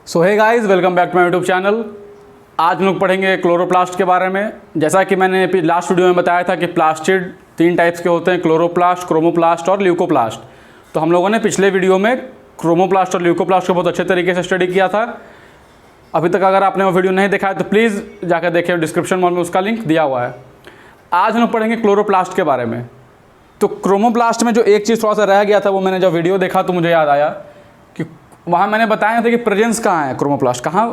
So hey guys, welcome back to my YouTube channel. आज हम लोग पढ़ेंगे क्लोरोप्लास्ट के बारे में। जैसा कि मैंने लास्ट वीडियो में बताया था कि प्लास्टिड 3 टाइप्स के होते हैं, क्लोरोप्लास्ट, क्रोमोप्लास्ट और ल्यूकोप्लास्ट। तो हम लोगों ने पिछले वीडियो में क्रोमोप्लास्ट और ल्यूकोप्लास्ट को बहुत अच्छे तरीके से स्टडी किया था। अभी तक अगर आपने वो वीडियो नहीं देखा है तो प्लीज़ जाकर देखें, डिस्क्रिप्शन में उसका लिंक दिया हुआ है। आज हम लोग पढ़ेंगे क्लोरोप्लास्ट के बारे में। तो क्रोमोप्लास्ट में जो एक चीज़ थोड़ा सा रह गया था, वो मैंने जब वीडियो देखा तो मुझे याद आया कि वहाँ मैंने बताया था कि प्रेजेंस कहाँ है, क्रोमोप्लास्ट कहाँ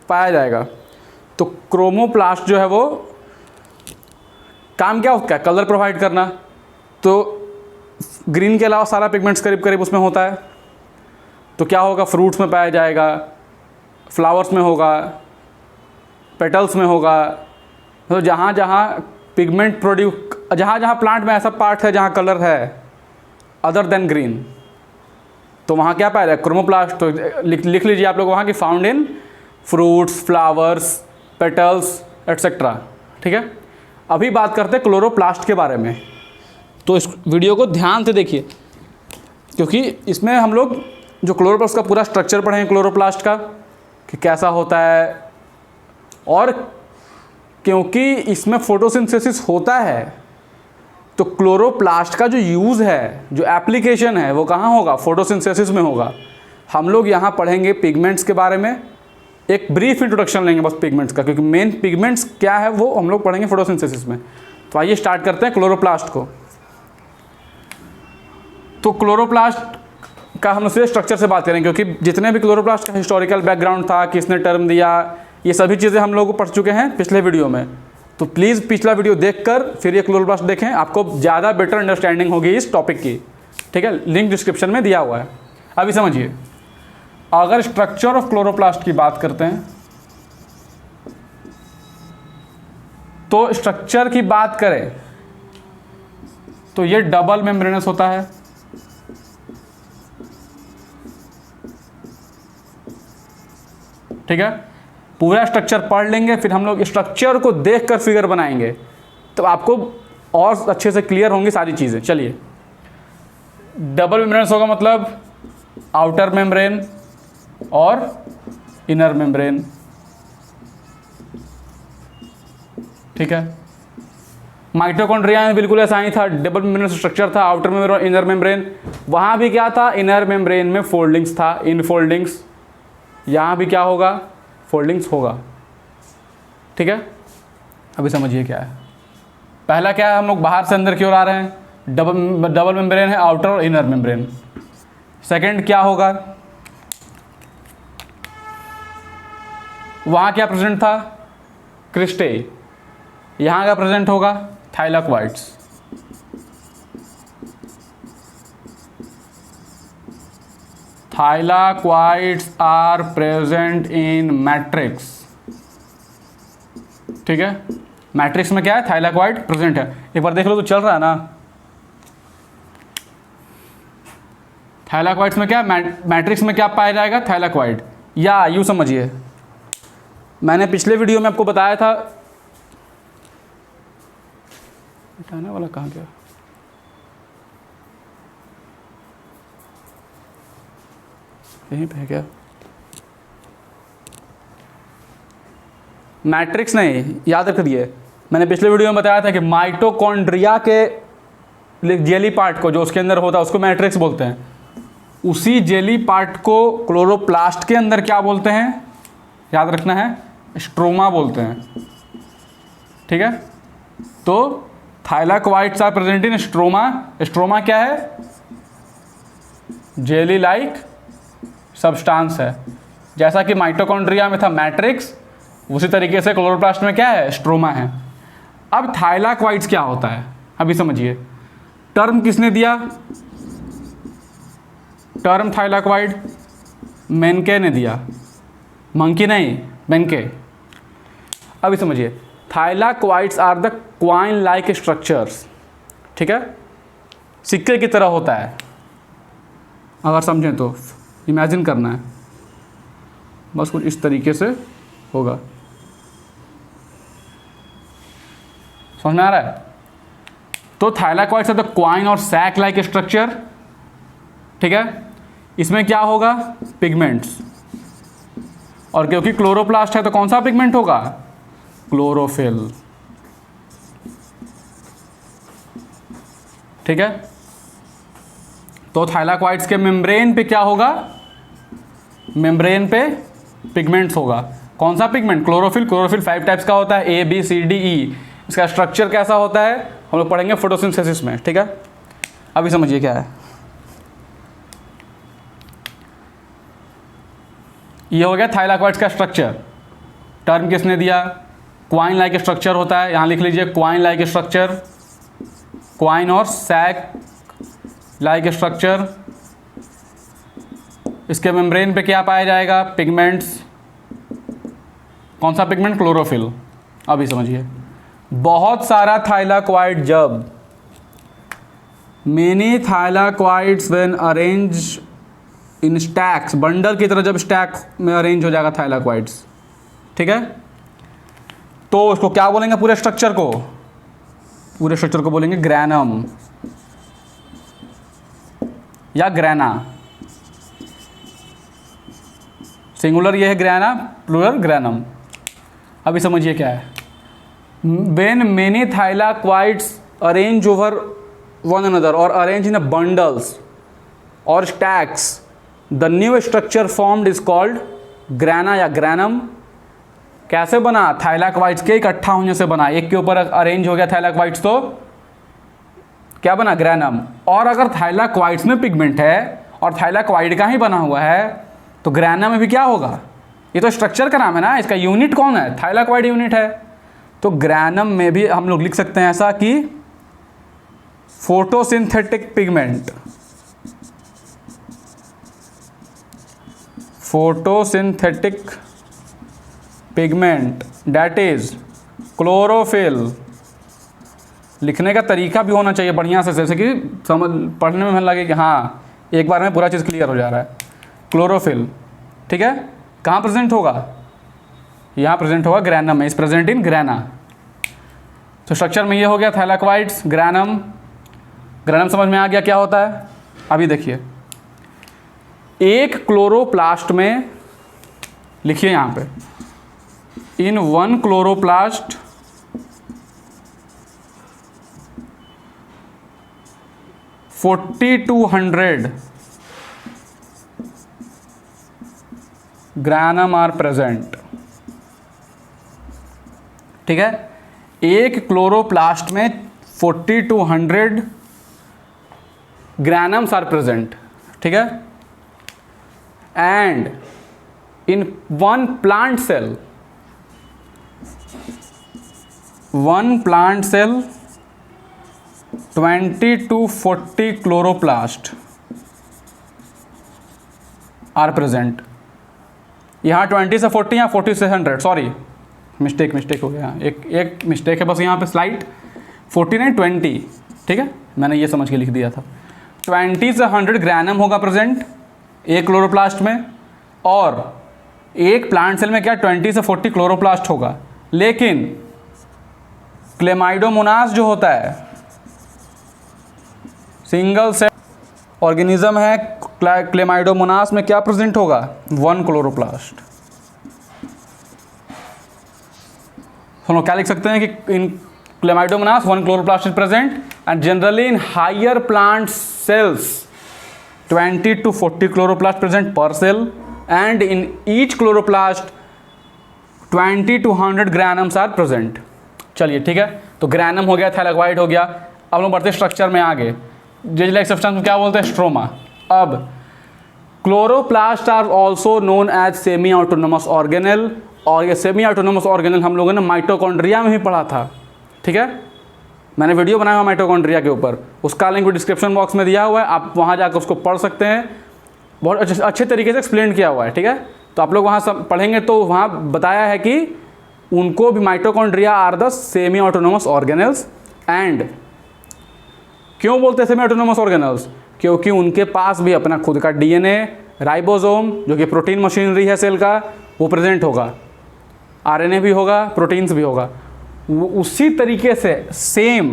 पाया जाएगा। तो क्रोमोप्लास्ट जो है वो काम क्या उसका, कलर प्रोवाइड करना। तो ग्रीन के अलावा सारा पिगमेंट्स करीब करीब उसमें होता है। तो क्या होगा, फ्रूट्स में पाया जाएगा, फ्लावर्स में होगा, पेटल्स में होगा। तो जहाँ जहाँ पिगमेंट प्रोड्यूस, जहाँ जहाँ प्लांट में ऐसा पार्ट है जहाँ कलर है अदर देन ग्रीन, तो वहाँ क्या पाया जाएगा, क्रोमोप्लास्ट। तो लिख लीजिए आप लोग वहाँ की found in fruits, flowers, petals etcetera. ठीक है, अभी बात करते हैं क्लोरोप्लास्ट के बारे में। तो इस वीडियो को ध्यान से देखिए, क्योंकि इसमें हम लोग जो क्लोरोप्लास्ट का पूरा स्ट्रक्चर पढ़ेंगे, क्लोरोप्लास्ट का कि कैसा होता है, और क्योंकि इसमें फोटोसिंथेसिस होता है तो क्लोरोप्लास्ट का जो यूज़ है, जो एप्लीकेशन है, वो कहाँ होगा, फोटोसिंथेसिस में होगा। हम लोग यहाँ पढ़ेंगे पिगमेंट्स के बारे में, एक ब्रीफ इंट्रोडक्शन लेंगे बस पिगमेंट्स का, क्योंकि मेन पिगमेंट्स क्या है वो हम लोग पढ़ेंगे फोटोसिंथेसिस में। तो आइए स्टार्ट करते हैं क्लोरोप्लास्ट को। तो क्लोरोप्लास्ट का हम लोग स्ट्रक्चर से बात करेंगे, क्योंकि जितने भी क्लोरोप्लास्ट का हिस्टोरिकल बैकग्राउंड था, किसने टर्म दिया, ये सभी चीज़ें हम लोग पढ़ चुके हैं पिछले वीडियो में। तो प्लीज़ पिछला वीडियो देखकर फिर ये क्लोरोप्लास्ट देखें, आपको ज़्यादा बेटर अंडरस्टैंडिंग होगी इस टॉपिक की। ठीक है, लिंक डिस्क्रिप्शन में दिया हुआ है। अभी समझिए, अगर स्ट्रक्चर ऑफ क्लोरोप्लास्ट की बात करते हैं तो स्ट्रक्चर की बात करें तो ये डबल मेम्ब्रेनस होता है। ठीक है, पूरा स्ट्रक्चर पढ़ लेंगे, फिर हम लोग स्ट्रक्चर को देखकर फिगर बनाएंगे, तो आपको और अच्छे से क्लियर होंगी सारी चीज़ें। चलिए, डबल मेम्ब्रेनस होगा मतलब आउटर मेम्ब्रेन और इनर मेम्ब्रेन। ठीक है, माइटोकॉन्ड्रिया में बिल्कुल ऐसा ही था, डबल मेम्ब्रेन स्ट्रक्चर था, आउटर मेम्ब्रेन और इनर मेम्ब्रेन। वहाँ भी क्या था, इनर मेम्ब्रेन में फोल्डिंग्स था, इन फोल्डिंग्स। यहाँ भी क्या होगा, फोल्डिंग्स होगा। ठीक है, अभी समझिए क्या है। पहला क्या है, हम लोग बाहर से अंदर की ओर आ रहे हैं, डबल मेम्ब्रेन है, आउटर और इनर मेम्ब्रेन। सेकंड क्या होगा, वहाँ क्या प्रेजेंट था, क्रिस्टे। यहाँ का प्रेजेंट होगा थाइलाक्वाइड्स। थाइलाक्वाइड्स आर प्रेजेंट इन मैट्रिक्स। ठीक है, मैट्रिक्स में क्या है, थाइलाक्वाइड प्रेजेंट है। एक बार देख लो तो चल रहा है ना। थाइलाक्वाइड्स में क्या, मैट्रिक्स में क्या पाया जाएगा, थाइलाक्वाइड। या यूँ समझिए, मैंने पिछले वीडियो में आपको बताया था, हटाने वाला कहाँ गया, यहीं पे है क्या, मैट्रिक्स नहीं, याद रख दिए। मैंने पिछले वीडियो में बताया था कि माइटोकॉन्ड्रिया के जेली पार्ट को, जो उसके अंदर होता है, उसको मैट्रिक्स बोलते हैं। उसी जेली पार्ट को क्लोरोप्लास्ट के अंदर क्या बोलते हैं, याद रखना है, स्ट्रोमा बोलते हैं। ठीक है, तो thylakoids are present in stroma. Stroma क्या है, जेली लाइक सब्सटेंस है। जैसा कि माइटोकॉन्ड्रिया में था मैट्रिक्स, उसी तरीके से क्लोरोप्लास्ट में क्या है, स्ट्रोमा है। अब थाइलाक्वाइड्स क्या होता है, अभी समझिए। टर्म किसने दिया, टर्म थाइलाक्वाइड मेन्के ने दिया, मंकी नहीं, मेन्के। अभी समझिए, thylakoids are the coin like structures. ठीक है, सिक्के की तरह होता है, अगर समझें तो इमेजिन करना है, बस कुछ इस तरीके से होगा। समझ में आ रहा है। तो थाइलाक्वाइड्स आर द क्वाइन और सैक लाइक स्ट्रक्चर। ठीक है, इसमें क्या होगा, पिगमेंट्स। और क्योंकि क्लोरोप्लास्ट है तो कौन सा पिगमेंट होगा? क्लोरोफिल। ठीक है, तो थाइलाकोइड्स के मेम्ब्रेन पे क्या होगा? मेम्ब्रेन पे पिगमेंट्स होगा। कौन सा पिगमेंट? क्लोरोफिल। क्लोरोफिल 5 टाइप्स का होता है, ABCDE। इसका स्ट्रक्चर कैसा होता है हम लोग पढ़ेंगे फोटोसिंथेसिस में। ठीक है, अभी समझिए क्या है। ये हो गया थाइलाकोइड्स का स्ट्रक्चर। टर्म किसने दिया? क्वाइन लाइक स्ट्रक्चर होता है, यहाँ लिख लीजिए क्वाइन लाइक स्ट्रक्चर, क्वाइन और सैक लाइक स्ट्रक्चर। इसके मेम्ब्रेन पे क्या पाया जाएगा? पिगमेंट्स। कौन सा पिगमेंट? क्लोरोफिल। अभी समझिए, बहुत सारा थाइलाकोइड, जब many thylakoids when arrange in stacks, bundle की तरह जब स्टैक में अरेंज हो जाएगा थाइलाकोइड्स, ठीक है, तो उसको क्या बोलेंगे? पूरे स्ट्रक्चर को, पूरे स्ट्रक्चर को बोलेंगे ग्रैनम या ग्रैना। सिंगुलर ये है ग्रैना, प्लूरल ग्रैनम। अभी समझिए क्या है। When many thylakoids arrange over one another और अरेंज इन बंडल्स और stacks, the new structure formed is called grana या ग्रैनम। कैसे बना? थाइलाकोइड्स के इकट्ठा होने से बना। एक के ऊपर अरेंज हो गया थाइलाकोइड्स तो क्या बना? ग्रैनम। और अगर थाइलाकोइड्स में पिगमेंट है और थाइलाकोइड का ही बना हुआ है तो ग्रैनम में भी क्या होगा? ये तो स्ट्रक्चर का नाम है ना, इसका यूनिट कौन है? थाइलाकोइड यूनिट है। तो ग्रैनम में भी हम लोग लिख सकते हैं ऐसा कि photosynthetic pigment, photosynthetic pigment that is chlorophyll. लिखने का तरीका भी होना चाहिए बढ़िया से, जैसे कि समझ पढ़ने में मन लगे कि हाँ एक बार में पूरा चीज़ क्लियर हो जा रहा है। क्लोरोफिल, ठीक है, कहाँ प्रेजेंट होगा? यहाँ प्रेजेंट होगा ग्रैनम में, इज प्रेजेंट इन ग्रैना। तो स्ट्रक्चर में ये हो गया थाइलाकोइड्स, ग्रैनम। ग्रैनम समझ में आ गया क्या होता है? अभी देखिए, एक क्लोरोप्लास्ट में, लिखिए यहाँ पे, in one chloroplast 4200 granum are present. ठीक है, एक क्लोरोप्लास्ट में 4200 ग्रैनम्स आर प्रेजेंट। ठीक है, and in one plant cell, one plant cell 20 to 40 chloroplast are present. यहाँ 20 से 40 या 40 से 100, सॉरी मिस्टेक हो गया, एक मिस्टेक है बस यहाँ पे, स्लाइड 40 नहीं 20, ठीक है, मैंने ये समझ के लिख दिया था। 20 से 100 ग्रैनम होगा प्रेजेंट एक क्लोरोप्लास्ट में, और एक प्लांट सेल में क्या 20 से 40 क्लोरोप्लास्ट होगा। लेकिन क्लेमाइडोमोनास जो होता है, सिंगल सेल ऑर्गेनिज्म है, क्लेमाइडोमोनास में क्या प्रेजेंट होगा? 1 क्लोरोप्लास्ट। हम लोग क्या लिख सकते हैं कि in Chlamydomonas 1 chloroplast is present, and generally in higher plant cells 20 to 40 chloroplast present per cell, and in each chloroplast 20 to 100 granums are present. चलिए ठीक है, तो ग्रैनम हो गया, थाइलाकोइड हो गया। अब लोग बढ़ते स्ट्रक्चर में आगे। जेल-लाइक सब्सटेंस को क्या बोलते हैं? स्ट्रोमा। अब chloroplast are also known as semi autonomous organelle, और ये सेमी ऑटोनोमस ऑर्गेनेल हम लोगों ने माइटोकॉन्ड्रिया में भी पढ़ा था। ठीक है, मैंने वीडियो बनाया हुआ माइटोकॉन्ड्रिया के ऊपर, उसका लिंक डिस्क्रिप्शन बॉक्स में दिया हुआ है, आप वहाँ जाकर उसको पढ़ सकते हैं। बहुत अच्छे तरीके से एक्सप्लेन किया हुआ है। ठीक है, तो आप लोग वहाँ सब पढ़ेंगे तो वहाँ बताया है कि उनको भी mitochondria are the semi autonomous organelles. And क्यों बोलते हैं सेमी ऑटोनोमस ऑर्गेनेल्स? क्योंकि उनके पास भी अपना खुद का डीएनए, राइबोसोम जो कि प्रोटीन मशीनरी है सेल का, वो प्रेजेंट होगा, आरएनए भी होगा, प्रोटीन्स भी होगा। वो उसी तरीके से सेम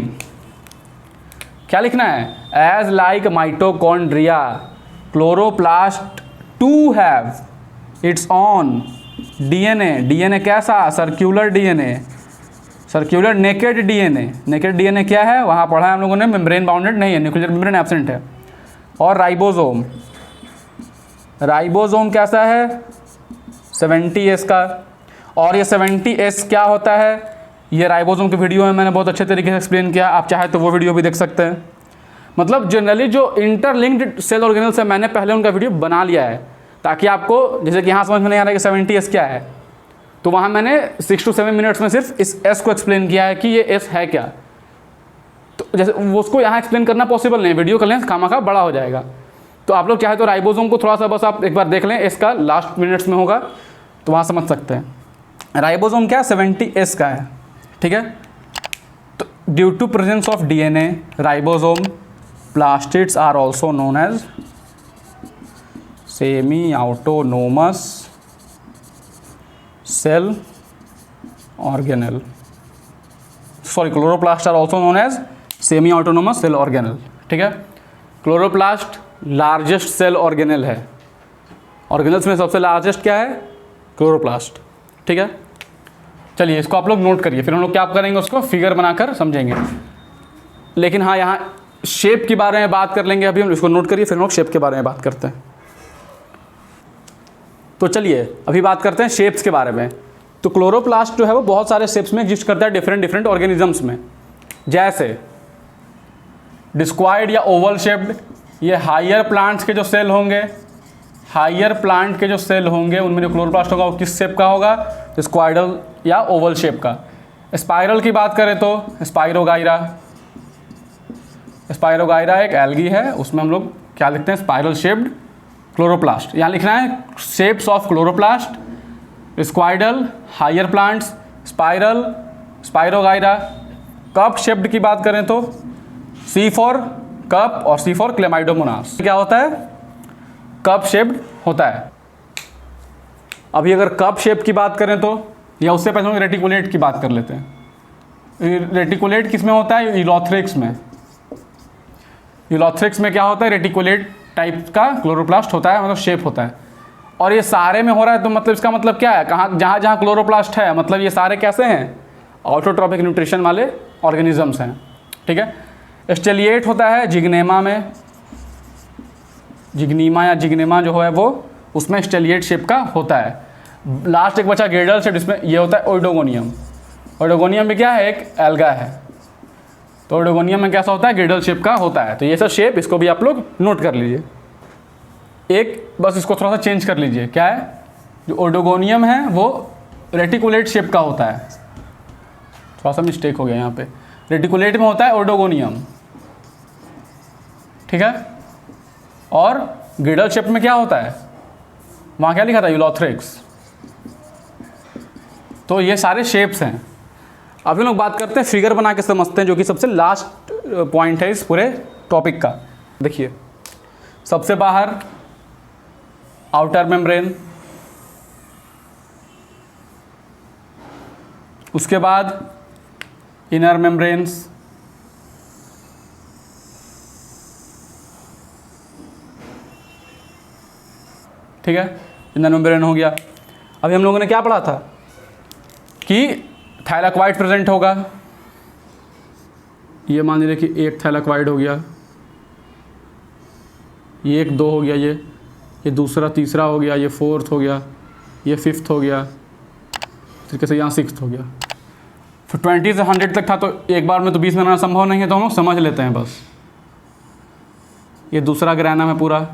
क्या लिखना है? As like mitochondria chloroplast too have its own DNA कैसा? Circular DNA, circular naked DNA. Naked DNA क्या है? वहाँ पढ़ा है हम लोगों ने, मेम्ब्रेन बाउंडेड नहीं है, न्यूक्लियर मेम्ब्रेन एब्सेंट है। और राइबोसोम, राइबोसोम कैसा है? 70S का। और ये 70S क्या होता है? ये राइबोसोम की वीडियो में मैंने बहुत अच्छे तरीके से एक्सप्लेन किया, आप चाहे तो वो वीडियो भी देख सकते हैं। मतलब जनरली जो इंटरलिंक्ड सेल ऑर्गेनल्स है, मैंने पहले उनका वीडियो बना लिया है, ताकि आपको जैसे कि यहाँ समझ में नहीं आ रहा है कि 70S क्या है, तो वहाँ मैंने 6 to 7 मिनट्स में सिर्फ इस S को एक्सप्लेन किया है कि ये S है क्या। तो जैसे उसको यहाँ एक्सप्लेन करना पॉसिबल नहीं, वीडियो का लेंथ खामखा बड़ा हो जाएगा। तो आप लोग चाहे तो राइबोसोम को थोड़ा सा बस आप एक बार देख लें, इसका लास्ट मिनट्स में होगा तो वहाँ समझ सकते हैं। राइबोसोम क्या? 70S का है, ठीक है। तो due to presence of DNA, ribosome plastids are also known as semi autonomous cell organelle. Sorry, chloroplast are also known as semi autonomous cell organelle, ठीक है। क्लोरोप्लास्ट लार्जेस्ट सेल ऑर्गेनेल है, organelles में सबसे लार्जेस्ट क्या है? Chloroplast, ठीक है। चलिए इसको आप लोग नोट करिए, फिर हम लोग क्या करेंगे, उसको फिगर बनाकर समझेंगे। लेकिन हाँ, यहाँ शेप के बारे में बात कर लेंगे अभी हम, इसको नोट करिए, फिर हम लोग शेप के बारे में बात करते हैं। तो चलिए अभी बात करते हैं शेप्स के बारे में। तो क्लोरोप्लास्ट जो है वो बहुत सारे शेप्स में एग्जिस्ट करता है डिफरेंट ऑर्गेनिजम्स में, जैसे डिस्क्वायड या ओवल शेप्ड, ये हायर प्लांट्स के जो सेल होंगे, हायर प्लांट के जो सेल होंगे उनमें जो क्लोरोप्लास्ट होगा वो किस शेप का होगा? स्क्वाइडल या ओवल शेप का। स्पाइरल की बात करें तो स्पाइरोगाइरा, स्पाइरोगाइरा एक एल्गी है, उसमें हम लोग क्या लिखते हैं? Spiral shaped chloroplast. यहाँ लिखना है shapes of chloroplast, discoidal, higher plants, spiral, Spirogyra. Cup shaped की बात करें तो C फॉर कप और C फॉर क्लेमाइडोमोनास। क्या होता है? कप शेप्ड होता है। अभी अगर कप शेप की बात करें तो, या उससे पहले हम रेटिकुलेट की बात कर लेते हैं। रेटिकुलेट किस में होता है? यूलोथ्रिक्स में। यूलोथ्रिक्स में क्या होता है? रेटिकुलेट टाइप का क्लोरोप्लास्ट होता है, मतलब शेप होता है। और ये सारे में हो रहा है, तो मतलब इसका मतलब क्या है? कहाँ जहाँ जहाँ क्लोरोप्लास्ट है, मतलब ये सारे कैसे हैं? ऑटोट्रॉपिक न्यूट्रिशन वाले ऑर्गेनिजम्स हैं, ठीक है। स्टेलिएट होता है जिग्नेमा में, जिग्नीमा या जिग्नेमा जो है वो उसमें स्टेलिएट शेप का होता है। लास्ट एक बचा गेडल शेप, जिसमें ये होता है ओइडोगोनियम। ओइडोगोनियम में क्या है? एक एल्गा है। तो ओइडोगोनियम में कैसा होता है? गेडल शेप का होता है। तो ये सब शेप, इसको भी आप लोग नोट कर लीजिए। एक बस इसको थोड़ा सा चेंज कर लीजिए, क्या है? जो ओइडोगोनियम है वो रेटिकुलेट शेप का होता है, थोड़ा सा मिस्टेक हो गया यहाँ पे। रेटिकुलेट में होता है ओइडोगोनियम, ठीक है। और गिडल शेप में क्या होता है? वहाँ क्या लिखा था? यूलोथ्रिक्स। तो ये सारे शेप्स हैं। अभी लोग बात करते हैं, फिगर बना के समझते हैं, जो कि सबसे लास्ट पॉइंट है इस पूरे टॉपिक का। देखिए, सबसे बाहर आउटर मेम्ब्रेन, उसके बाद इनर मेम्ब्रेन्स, ठीक है, इनर मेम्ब्रेन हो गया। अभी हम लोगों ने क्या पढ़ा था कि थाइलाक्वाइड प्रेजेंट होगा। ये मान लीजिए कि एक थाइलाक्वाइड हो गया, ये एक, दो हो गया, ये दूसरा, तीसरा हो गया, ये फोर्थ हो गया, ये फिफ्थ हो गया, तरीके से यहाँ सिक्स्थ हो गया। फिर 20 से 100 तक था, तो एक बार में तो 20 बनाना संभव नहीं है, तो हम लोग समझ लेते हैं बस। ये दूसरा ग्रैनम है पूरा,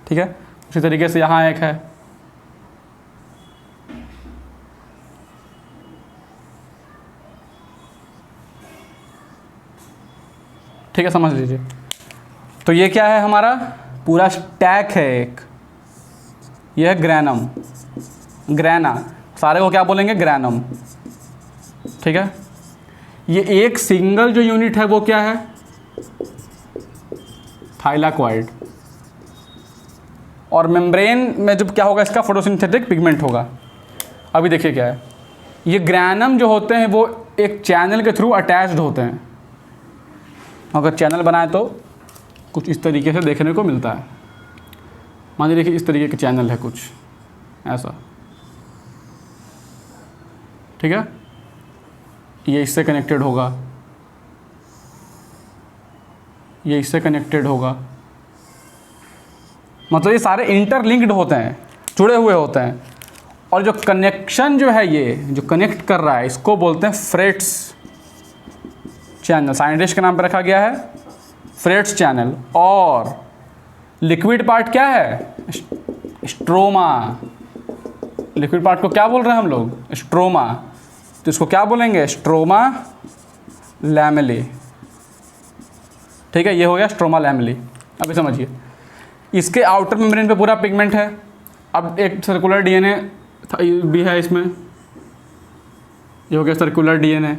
ठीक है। उसी तरीके से यहाँ एक है, ठीक है, समझ लीजिए। तो ये क्या है? हमारा पूरा स्टैक है एक, यह है ग्रैनम, ग्रैना, सारे को क्या बोलेंगे? ग्रैनम, ठीक है। ये एक सिंगल जो यूनिट है वो क्या है? थाइलाक्वाइड। और मेम्ब्रेन में जब क्या होगा? इसका फोटोसिंथेटिक पिगमेंट होगा। अभी देखिए क्या है, ये ग्रैनम जो होते हैं वो एक चैनल के थ्रू अटैच्ड होते हैं। अगर चैनल बनाए तो कुछ इस तरीके से देखने को मिलता है। मान लीजिए इस तरीके का चैनल है कुछ ऐसा, ठीक है, ये इससे कनेक्टेड होगा, ये इससे कनेक्टेड होगा, मतलब ये सारे इंटरलिंक्ड होते हैं, जुड़े हुए होते हैं। और जो कनेक्शन जो है, ये जो कनेक्ट कर रहा है, इसको बोलते हैं फ्रेट्स चैनल। साइंटिस्ट के नाम पर रखा गया है फ्रेट्स चैनल। और लिक्विड पार्ट क्या है? स्ट्रोमा। लिक्विड पार्ट को क्या बोल रहे हैं हम लोग? स्ट्रोमा। तो इसको क्या बोलेंगे? Stroma lamellae. ठीक है, ये हो गया स्ट्रोमा लैमेली। अभी समझिए, इसके आउटर मेम्ब्रेन पे पूरा पिगमेंट है। अब एक सर्कुलर डीएनए भी है इसमें, ये हो गया सर्कुलर डीएनए।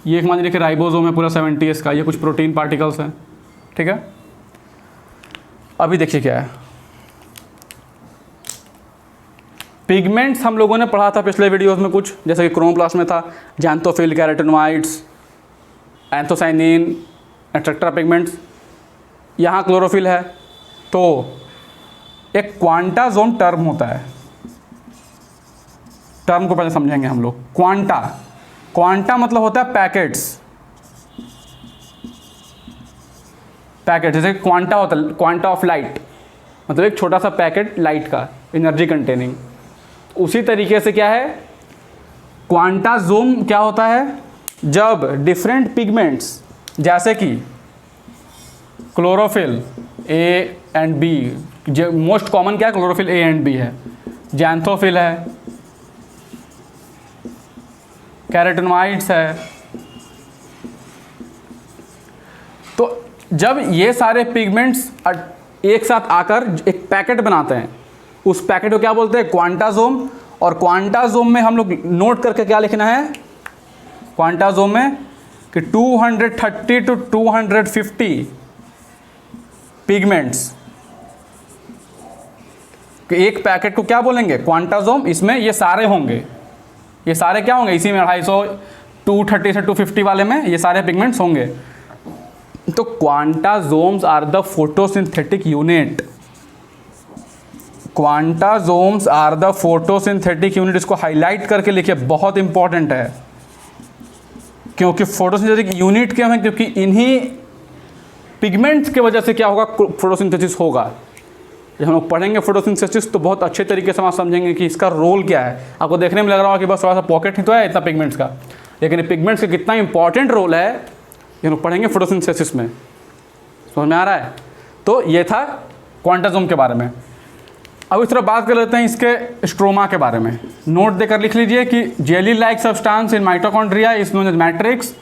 ये एक मान लीजिए कि राइबोसोम है पूरा 70S का, ये कुछ प्रोटीन पार्टिकल्स हैं, ठीक है। अभी देखिए क्या है, पिगमेंट्स हम लोगों ने पढ़ा था पिछले वीडियोस में कुछ, जैसे कि क्रोमोप्लास्ट में था xanthophyll, carotenoids, anthocyanin, etcetera pigments. यहाँ क्लोरोफिल है। तो एक क्वांटासोम टर्म होता है, टर्म को पहले समझेंगे हम लोग। क्वांटा मतलब होता है पैकेट्स। पैकेट जैसे क्वांटा होता है, क्वांटा ऑफ लाइट, मतलब एक छोटा सा पैकेट लाइट का, एनर्जी कंटेनिंग। उसी तरीके से क्या है, क्वांटासोम क्या होता है? जब डिफरेंट पिगमेंट्स जैसे कि क्लोरोफिल ए एंड बी, जो मोस्ट कॉमन क्या है, क्लोरोफिल ए एंड बी है, ज़ैंथोफिल है, कैरोटेनॉइड्स है। तो जब ये सारे पिगमेंट्स एक साथ आकर एक पैकेट बनाते हैं, उस पैकेट को क्या बोलते हैं? क्वांटासोम। और क्वांटासोम में हम लोग नोट करके क्या लिखना है क्वांटासोम में, कि 230 to 250 पिगमेंट्स। एक पैकेट को क्या बोलेंगे? क्वांटासोम। इसमें ये सारे होंगे, ये सारे क्या होंगे? इसी में 250, 230 से 250 वाले में ये सारे पिगमेंट्स होंगे। तो quantasomes are the photosynthetic unit. Quantasomes are the photosynthetic unit. इसको हाईलाइट करके लिखिए, बहुत इंपॉर्टेंट है। क्योंकि फोटोसिंथेटिक यूनिट क्यों है? क्योंकि इन्हीं पिगमेंट्स के वजह से क्या होगा? फोटोसिंथेसिस होगा। जब हम लोग पढ़ेंगे फोटोसिंथेसिस तो बहुत अच्छे तरीके से हम समझेंगे कि इसका रोल क्या है। आपको देखने में लग रहा होगा कि बस थोड़ा सा पॉकेट ही तो है इतना पिगमेंट्स का, लेकिन ये पिगमेंट्स का कितना इंपॉर्टेंट रोल है ये लोग पढ़ेंगे फोटोसिंथेसिस में। समझ में आ रहा है? तो ये था क्वांटासोम के बारे में। अब इस तरह बात कर लेते हैं इसके स्ट्रोमा के बारे में। नोट देकर लिख लीजिए कि jelly like substance in mitochondria is known as matrix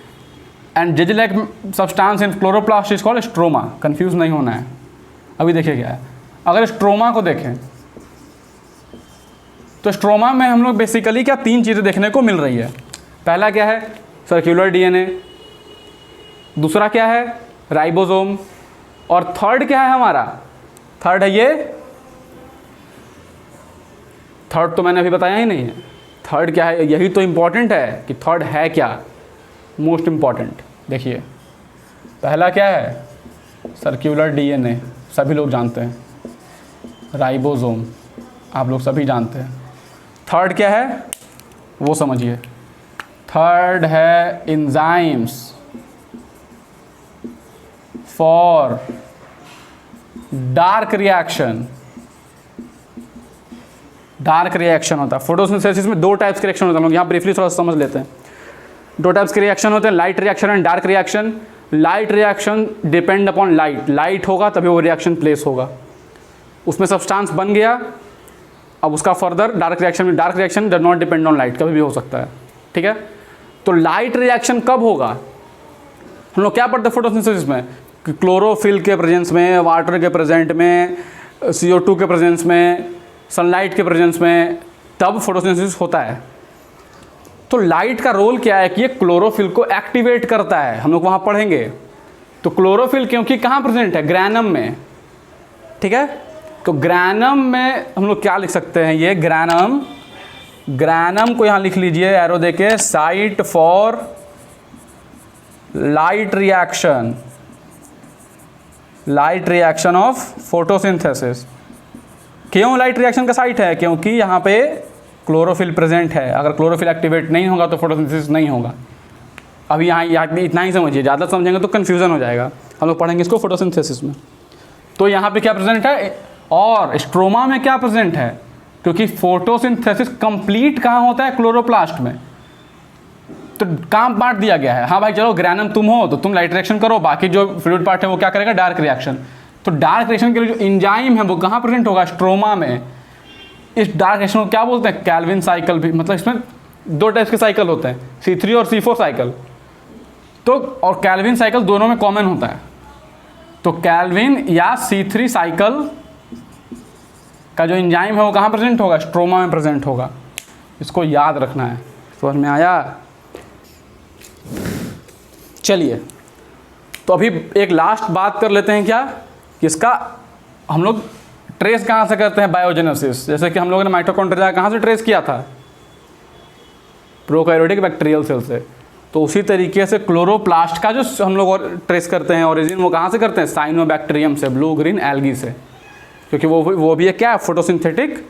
and jelly like substance in chloroplast is called stroma. Confuse नहीं होना है। अभी देखिए क्या है, अगर स्ट्रोमा को देखें तो स्ट्रोमा में हम लोग बेसिकली क्या 3 चीज़ें देखने को मिल रही है। पहला क्या है? Circular DNA. दूसरा क्या है? राइबोसोम। और थर्ड क्या है हमारा? थर्ड है ये, थर्ड तो मैंने अभी बताया ही नहीं है। थर्ड क्या है? यही तो इम्पॉर्टेंट है कि थर्ड है क्या, मोस्ट इम्पॉर्टेंट। देखिए पहला क्या है? सर्कुलर डीएनए, सभी लोग जानते हैं। राइबोसोम आप लोग सभी जानते हैं। थर्ड क्या है वो समझिए। थर्ड है enzymes for dark reaction. Dark reaction होता है फोटोसिंथेसिस में। 2 टाइप्स के रिएक्शन होते हैं, हम लोग यहाँ ब्रीफली थोड़ा सा समझ लेते हैं। 2 टाइप्स के रिएक्शन होते हैं, light reaction and dark reaction. Light reaction depend upon light, light होगा तभी वो रिएक्शन प्लेस होगा, उसमें सब्सटेंस बन गया। अब उसका फर्दर डार्क रिएक्शन में, dark reaction does not depend on light, कभी भी हो सकता है, ठीक है। तो लाइट रिएक्शन कब होगा? हम लोग क्या पढ़ते हैं फोटोसिंथेसिस में? क्लोरोफिल के प्रेजेंस में, वाटर के प्रेजेंट में, CO2 के प्रेजेंस में, सनलाइट के प्रेजेंस में, तब फोटोसिंथेसिस होता है। तो लाइट का रोल क्या है कि ये क्लोरोफिल को एक्टिवेट करता है, हम लोग वहाँ पढ़ेंगे। तो क्लोरोफिल क्योंकि कहाँ प्रेजेंट है? ग्रैनम में, ठीक है। तो ग्रैनम में हम लोग क्या लिख सकते हैं? ये ग्रैनम, ग्रैनम को यहाँ लिख लीजिए एरो देके, site for light reaction. Light reaction of photosynthesis. क्यों लाइट रिएक्शन का साइट है? क्योंकि यहाँ पे क्लोरोफिल प्रेजेंट है। अगर क्लोरोफिल एक्टिवेट नहीं होगा तो फोटोसिंथेसिस नहीं होगा। अभी यहाँ इतना ही समझिए, ज़्यादा समझेंगे तो कन्फ्यूज़न हो जाएगा। हम लोग पढ़ेंगे इसको फोटोसिंथेसिस में। तो यहाँ पे क्या प्रेजेंट है और स्ट्रोमा में क्या प्रेजेंट है? क्योंकि फोटोसिंथेसिस कंप्लीट कहाँ होता है? क्लोरोप्लास्ट में। तो काम बांट दिया गया है। हाँ भाई चलो, ग्रैनम तुम हो तो तुम लाइट रिएक्शन करो, बाकी जो फ्लूइड पार्ट है वो क्या करेगा? Dark reaction. तो डार्क रिएक्शन के लिए जो एंजाइम है वो कहाँ प्रेजेंट होगा? स्ट्रोमा में। इस डार्क रिएक्शन को क्या बोलते हैं? कैल्विन साइकिल भी। मतलब इसमें दो टाइप्स के साइकिल होते हैं, C3 और C4 साइकिल। तो और कैल्विन साइकिल दोनों में कॉमन होता है। तो कैल्विन या C3 साइकिल का जो एंजाइम है वो कहाँ प्रेजेंट होगा? स्ट्रोमा में प्रेजेंट होगा। इसको याद रखना है। समझ में आया? चलिए, तो अभी एक लास्ट बात कर लेते हैं क्या, कि इसका हम लोग ट्रेस कहाँ से करते हैं? बायोजेनेसिस। जैसे कि हम लोगों ने माइटोकॉन्ड्रिया कहाँ से ट्रेस किया था? प्रोकैरियोटिक बैक्टीरियल सेल से। तो उसी तरीके से क्लोरोप्लास्ट का जो हम लोग और ट्रेस करते हैं ओरिजिन, वो कहाँ से करते हैं? साइनोबैक्टीरियम से, ब्लू ग्रीन एल्गी से। क्योंकि वो भी एक क्या है? फोटोसिंथेटिक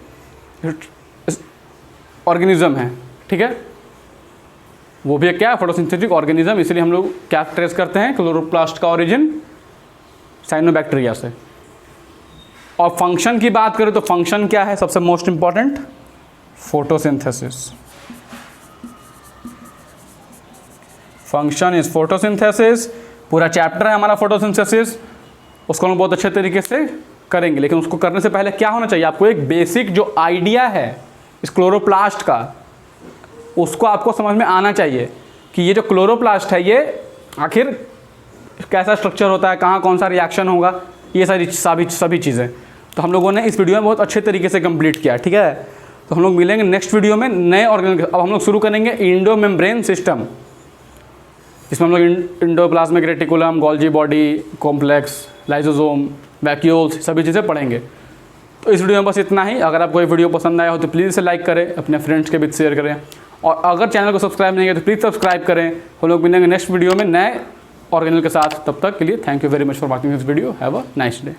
ऑर्गेनिज्म है। ठीक है, वो भी एक क्या है? Photosynthetic organism. इसलिए हम लोग क्या ट्रेस करते हैं? क्लोरोप्लास्ट का ओरिजिन साइनोबैक्टीरिया से। और फंक्शन की बात करें तो फंक्शन क्या है? सबसे most important, photosynthesis. Function is photosynthesis. पूरा चैप्टर है हमारा फोटोसिंथेसिस, उसको हम बहुत अच्छे तरीके से करेंगे। लेकिन उसको करने से पहले क्या होना चाहिए? आपको एक बेसिक जो आइडिया है इस क्लोरोप्लास्ट का, उसको आपको समझ में आना चाहिए कि ये जो क्लोरोप्लास्ट है ये आखिर कैसा स्ट्रक्चर होता है, कहाँ कौन सा रिएक्शन होगा, ये सभी चीज़ें तो हम लोगों ने इस वीडियो में बहुत अच्छे तरीके से कंप्लीट किया। ठीक है, तो हम लोग मिलेंगे नेक्स्ट वीडियो में नए ऑर्गेन। अब हम लोग शुरू करेंगे इंडो मेम्ब्रेन सिस्टम। इसमें हम लोग endoplasmic reticulum, Golgi body complex, lysosome, vacuoles, सभी चीज़ें पढ़ेंगे। तो इस वीडियो में बस इतना ही। अगर आपको ये वीडियो पसंद आया हो तो प्लीज़ इसे लाइक करें, अपने फ्रेंड्स के बीच शेयर करें, और अगर चैनल को सब्सक्राइब नहीं किया तो प्लीज़ सब्सक्राइब करें। हम लोग मिलेंगे नेक्स्ट वीडियो में नए ऑर्गेनल के साथ। तब तक के लिए thank you very much for watching this video. Have a nice day.